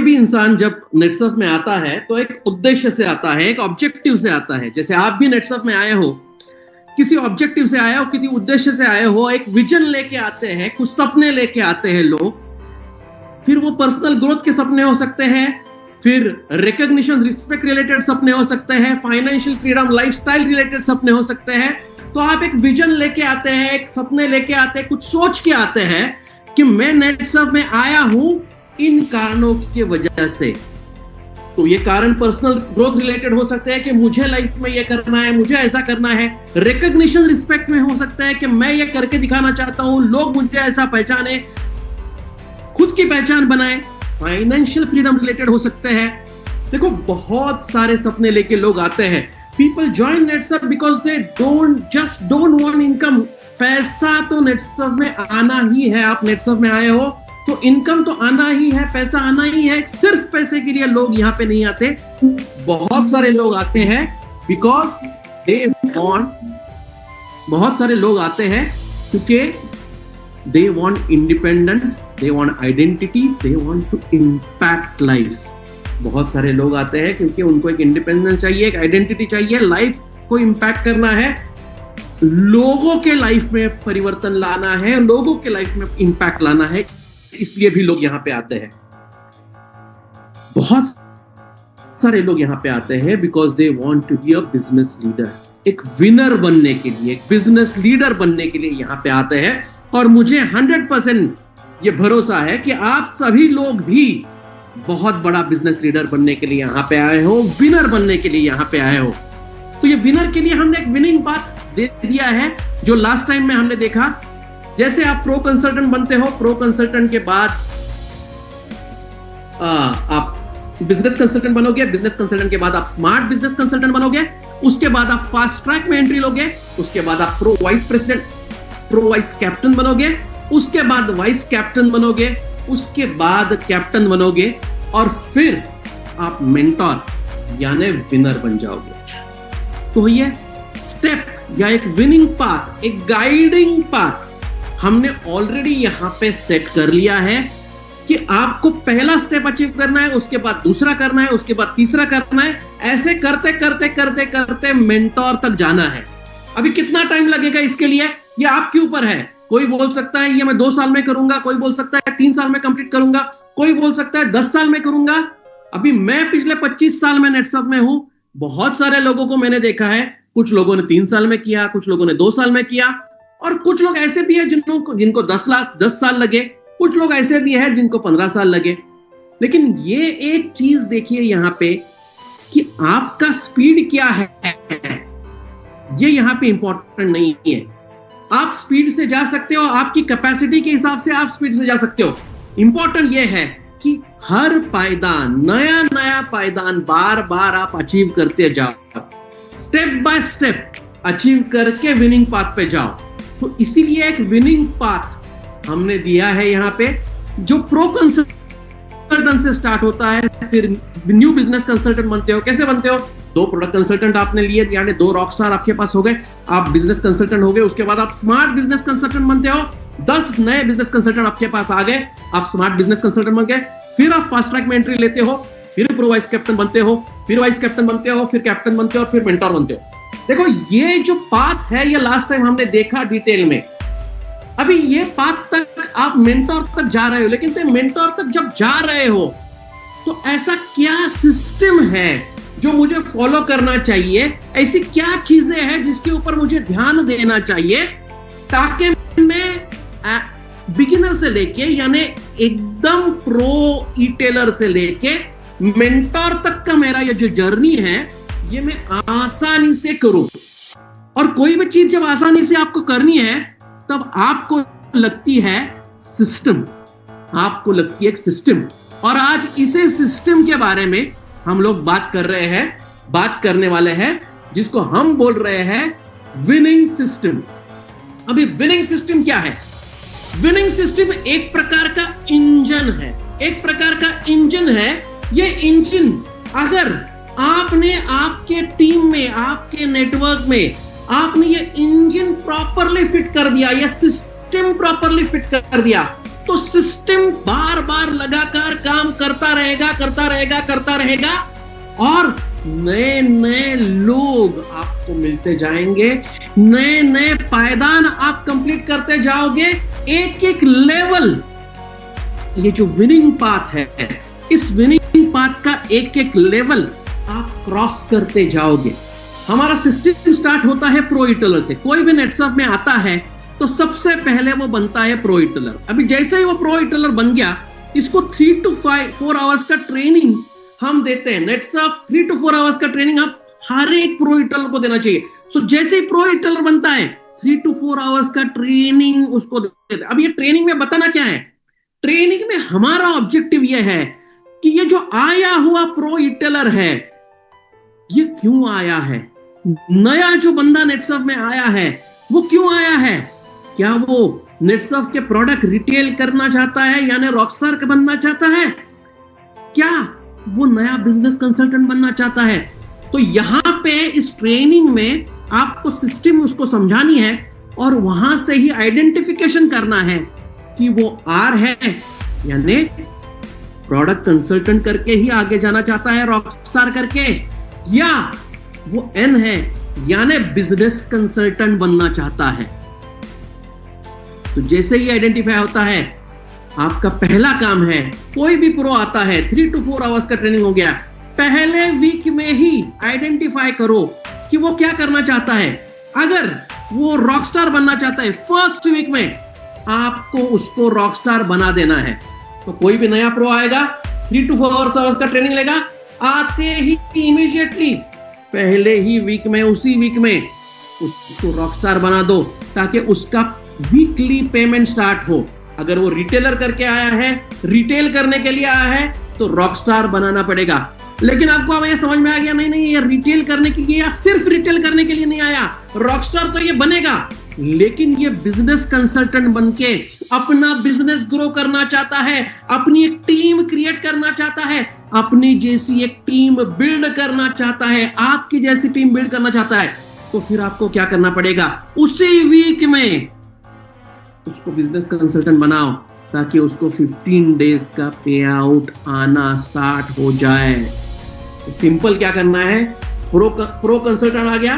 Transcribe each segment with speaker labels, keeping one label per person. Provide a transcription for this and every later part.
Speaker 1: भी इंसान जब नेटसर्फ में आता है तो एक उद्देश्य से आता है, एक ऑब्जेक्टिव से आता है। जैसे आप भी नेटसर्फ में आए हो, किसी ऑब्जेक्टिव से आए हो, किसी उद्देश्य से आए हो, एक विजन लेके आते हैं, कुछ सपने लेके आते हैं लोग। फिर वो पर्सनल ग्रोथ के सपने हो सकते हैं, फिर रिकॉग्निशन रिस्पेक्ट रिलेटेड सपने हो सकते हैं, फाइनेंशियल फ्रीडम लाइफस्टाइल रिलेटेड सपने हो सकते हैं। तो आप एक विजन लेके आते हैं, एक सपने लेके आते हैं, कुछ सोच के आते हैं कि मैं नेटसर्फ में आया हूं इन कारणों की वजह से। तो ये कारण पर्सनल ग्रोथ रिलेटेड हो सकते हैं कि मुझे लाइफ में ये करना है, मुझे ऐसा करना है। रिकॉग्निशन रिस्पेक्ट में हो सकता है कि मैं ये करके दिखाना चाहता हूं, लोग मुझे ऐसा पहचाने, खुद की पहचान बनाए। फाइनेंशियल फ्रीडम रिलेटेड हो सकते हैं। देखो, बहुत सारे सपने लेके लोग आते हैं। People join Netsurf because they don't want income. पैसा तो नेटसर्फ में आना ही है। आप नेटसर्फ में आए हो तो इनकम तो आना ही है, पैसा आना ही है। सिर्फ पैसे के लिए लोग यहाँ पे नहीं आते। बहुत सारे लोग आते हैं बिकॉज दे वांट, बहुत सारे लोग आते हैं क्योंकि they want independence, they want identity, they want to impact life. बहुत सारे लोग आते हैं क्योंकि उनको एक इंडिपेंडेंस चाहिए, एक आइडेंटिटी चाहिए, लाइफ को इम्पैक्ट करना है, लोगों के लाइफ में परिवर्तन लाना है, लोगों के लाइफ में इम्पैक्ट लाना है। इसलिए भी लोग यहां पे आते हैं। बहुत सारे लोग यहां पे आते हैं because they want to be a business leader. एक विनर बनने के लिए, एक बिजनेस लीडर बनने के लिए यहां पे आते हैं। और मुझे 100% ये भरोसा है कि आप सभी लोग भी बहुत बड़ा बिजनेस लीडर बनने के लिए यहां पे आए हो, विनर बनने के लिए यहां पे आए हो। तो ये विनर के लिए हमने एक विनिंग पाथ दे दिया है, जो लास्ट टाइम में हमने देखा। जैसे आप प्रो कंसल्टेंट बनते हो, प्रो कंसल्टेंट के बाद आप बिजनेस कंसल्टेंट बनोगे, बिजनेस कंसल्टेंट के बाद आप स्मार्ट बिजनेस कंसल्टेंट बनोगे, उसके बाद आप फास्ट ट्रैक में एंट्री लोगे, उसके बाद आप pro vice president, pro vice captain बनोगे, उसके बाद वाइस कैप्टन बनोगे, उसके बाद कैप्टन बनोगे, और फिर आप मेंटोर यानी विनर बन जाओगे। तो ये स्टेप या एक विनिंग पाथ, एक गाइडिंग पाथ हमने ऑलरेडी यहां पे सेट कर लिया है कि आपको पहला स्टेप अचीव करना है, उसके बाद दूसरा करना है, उसके बाद तीसरा करना है। ऐसे करते करते करते करते मेंटोर तक जाना है। अभी कितना टाइम लगेगा इसके लिए, ये आपके ऊपर है। कोई बोल सकता है ये मैं 2 साल में करूंगा, कोई बोल सकता है 3 साल में कंप्लीट करूंगा, कोई बोल सकता है 10 साल में करूंगा। अभी मैं पिछले 25 साल में नेटसर्फ में हूं। बहुत सारे लोगों को मैंने देखा है, कुछ लोगों ने 3 साल में किया, कुछ लोगों ने 2 साल में किया, और कुछ लोग ऐसे भी है जिनको 10 साल लगे, कुछ लोग ऐसे भी है जिनको 15 साल लगे। लेकिन ये एक चीज देखिए यहां पे कि आपका स्पीड क्या है, ये यहां पे इंपॉर्टेंट नहीं है। आप स्पीड से जा सकते हो, आपकी कैपेसिटी के हिसाब से आप स्पीड से जा सकते हो। इंपॉर्टेंट ये है कि हर पायदान, नया नया पायदान बार बार आप अचीव करते जाओ, स्टेप बाय स्टेप अचीव करके विनिंग पाथ पे जाओ। तो इसीलिए एक विनिंग पाथ हमने दिया है यहां पे, जो प्रो कंसल्टेंट से स्टार्ट होता है, फिर न्यू बिजनेस कंसल्टेंट बनते हो। कैसे बनते हो? 2 प्रोडक्ट कंसल्टेंट आपने लिए, यानी 2 रॉकस्टार आपके पास हो गए, आप बिजनेस कंसल्टेंट हो गए। उसके बाद आप स्मार्ट बिजनेस कंसल्टेंट बनते हो, 10 नए बिजनेस कंसल्टेंट आपके पास आ गए, आप स्मार्ट बिजनेस कंसल्टेंट बन गए। फिर आप फास्ट ट्रैक में एंट्री लेते हो, फिर प्रो वाइस कैप्टन बनते हो, फिर वाइस कैप्टन बनते हो, फिर कैप्टन बनते हो, और फिर मेंटोर बनते हो। देखो, ये जो पाथ है, ये लास्ट टाइम हमने देखा डिटेल में। अभी ये पाथ तक आप मेंटोर तक जा रहे हो, लेकिन तो मेंटोर तक जब जा रहे हो तो ऐसा क्या सिस्टम है जो मुझे फॉलो करना चाहिए, ऐसी क्या चीजें हैं जिसके ऊपर मुझे ध्यान देना चाहिए, ताकि मैं बिगिनर से लेके यानी एकदम प्रो ई-टेलर से लेके मेंटोर तक का मेरा ये जो जर्नी है, ये मैं आसानी से करूं। और कोई भी चीज जब आसानी से आपको करनी है, तब आपको लगती है सिस्टम, आपको लगती है एक सिस्टम। और आज इसे सिस्टम के बारे में हम लोग बात कर रहे हैं, बात करने वाले हैं, जिसको हम बोल रहे हैं विनिंग सिस्टम। अभी विनिंग सिस्टम क्या है? विनिंग सिस्टम एक प्रकार का इंजन है, एक प्रकार का इंजन है। ये इंजन अगर आपने आपके टीम में, आपके नेटवर्क में आपने ये इंजन प्रॉपरली फिट कर दिया, ये सिस्टम प्रॉपरली फिट कर दिया, तो सिस्टम बार बार लगातार काम करता रहेगा और नए नए लोग आपको मिलते जाएंगे, नए नए पायदान आप कंप्लीट करते जाओगे, एक एक लेवल। ये जो विनिंग पाथ है, इस विनिंग पाथ का एक एक लेवल आप क्रॉस करते जाओगे। हमारा सिस्टम स्टार्ट होता है प्रो इटेलर से। कोई भी नेटसर्फ में आता है तो सबसे पहले वो बनता है प्रो इटेलर। अभी जैसे ही वो प्रो इटेलर बन गया, इसको 3 to 4 आवर्स का ट्रेनिंग हम देते हैं। नेटसर्फ 3 to 4 आवर्स का ट्रेनिंग आप हर एक प्रो इटेलर को देना चाहिए। सो जैसे ही प्रो इटेलर बनता है, 3 to 4 आवर्स का ट्रेनिंग उसको देते हैं। अब ये ट्रेनिंग में बताना क्या है? ट्रेनिंग में हमारा ऑब्जेक्टिव ये है कि ये जो आया हुआ प्रो इटेलर है, ये क्यों आया है? नया जो बंदा नेटसर्फ में आया है, वो क्यों आया है? क्या वो नेटसर्फ के प्रोडक्ट रिटेल करना चाहता है, यानी रॉकस्टार का बनना चाहता है? क्या वो नया बिजनेस कंसल्टेंट बनना चाहता है? तो यहां पे इस ट्रेनिंग में आपको सिस्टम उसको समझानी है और वहां से ही आइडेंटिफिकेशन करना है कि वो आर है, यानी प्रोडक्ट कंसल्टेंट करके ही आगे जाना चाहता है रॉकस्टार करके, या वो एन है, यानी बिजनेस कंसल्टेंट बनना चाहता है। तो जैसे ही आइडेंटिफाई होता है, आपका पहला काम है, कोई भी प्रो आता है, 3 to 4 आवर्स का ट्रेनिंग हो गया, पहले वीक में ही आइडेंटिफाई करो कि वो क्या करना चाहता है। अगर वो रॉकस्टार बनना चाहता है, फर्स्ट वीक में आपको उसको रॉकस्टार बना देना है। तो कोई भी नया प्रो आएगा, 3 to 4 आवर्स का ट्रेनिंग लेगा, आते ही इमीडिएटली पहले ही वीक में, उसी वीक में उसको रॉकस्टार बना दो, ताकि उसका वीकली पेमेंट स्टार्ट हो। अगर वो रिटेलर करके आया है, रिटेल करने के लिए आया है, तो रॉकस्टार बनाना पड़ेगा। लेकिन आपको अब ये समझ में आ गया, नहीं ये रिटेल करने के लिए या सिर्फ रिटेल करने के लिए नहीं आया, रॉकस्टार तो ये बनेगा, लेकिन ये बिजनेस कंसल्टेंट बनके अपना बिजनेस ग्रो करना चाहता है, अपनी एक टीम क्रिएट करना चाहता है, अपनी जैसी एक टीम बिल्ड करना चाहता है, आपकी जैसी टीम बिल्ड करना चाहता है। तो फिर आपको क्या करना पड़ेगा? उसी वीक में उसको बिजनेस कंसल्टेंट बनाओ, ताकि उसको 15 डेज का पे आउट आना स्टार्ट हो जाए। तो सिंपल क्या करना है, प्रो कंसल्टेंट आ गया,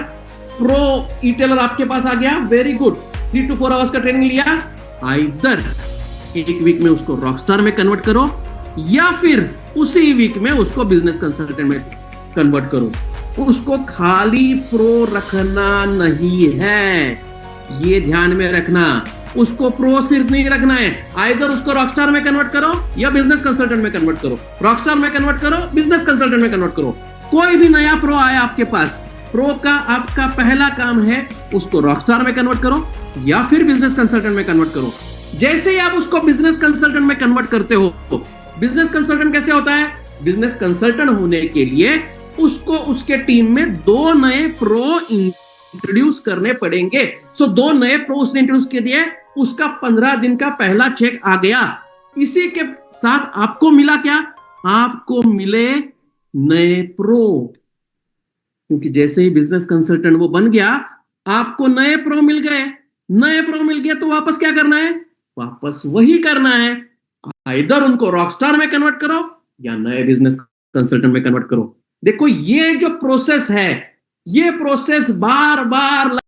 Speaker 1: प्रो इटेलर आपके पास आ गया, वेरी गुड, 3 to 4 आवर्स का ट्रेनिंग लिया, आइदर एक वीक में उसको रॉकस्टार में कन्वर्ट करो, या फिर उसी वीक में उसको बिजनेस कंसल्टेंट में कन्वर्ट करो। उसको खाली प्रो रखना नहीं है, ये ध्यान में रखना। उसको प्रो सिर्फ नहीं रखना है, आइदर उसको रॉकस्टार में कन्वर्ट करो या बिजनेस कंसल्टेंट में कन्वर्ट करो, रॉकस्टार में कन्वर्ट करो, बिजनेस कंसल्टेंट में कन्वर्ट करो। कोई भी नया प्रो आया आपके पास, प्रो का आपका पहला काम है उसको रॉकस्टार में कन्वर्ट करो या फिर बिजनेस कंसल्टेंट में कन्वर्ट करो। जैसे ही आप उसको बिजनेस कंसल्टेंट में कन्वर्ट करते हो, बिजनेस कंसल्टेंट कैसे होता है? बिजनेस कंसल्टेंट होने के लिए उसको उसके टीम में 2 नए प्रो इंट्रोड्यूस करने पड़ेंगे। सो 2 नए प्रो उसने इंट्रोड्यूस कर दिए, उसका 15 दिन का पहला चेक आ गया। इसी के साथ आपको मिला क्या? आपको मिले नए प्रो, क्योंकि जैसे ही बिजनेस कंसल्टेंट वो बन गया, आपको नए प्रो मिल गए। नए प्रो मिल गए तो वापस क्या करना है? वापस वही करना है, इधर उनको रॉकस्टार में कन्वर्ट करो या नए बिजनेस कंसल्टेंट में कन्वर्ट करो। देखो ये जो प्रोसेस है, ये प्रोसेस बार बार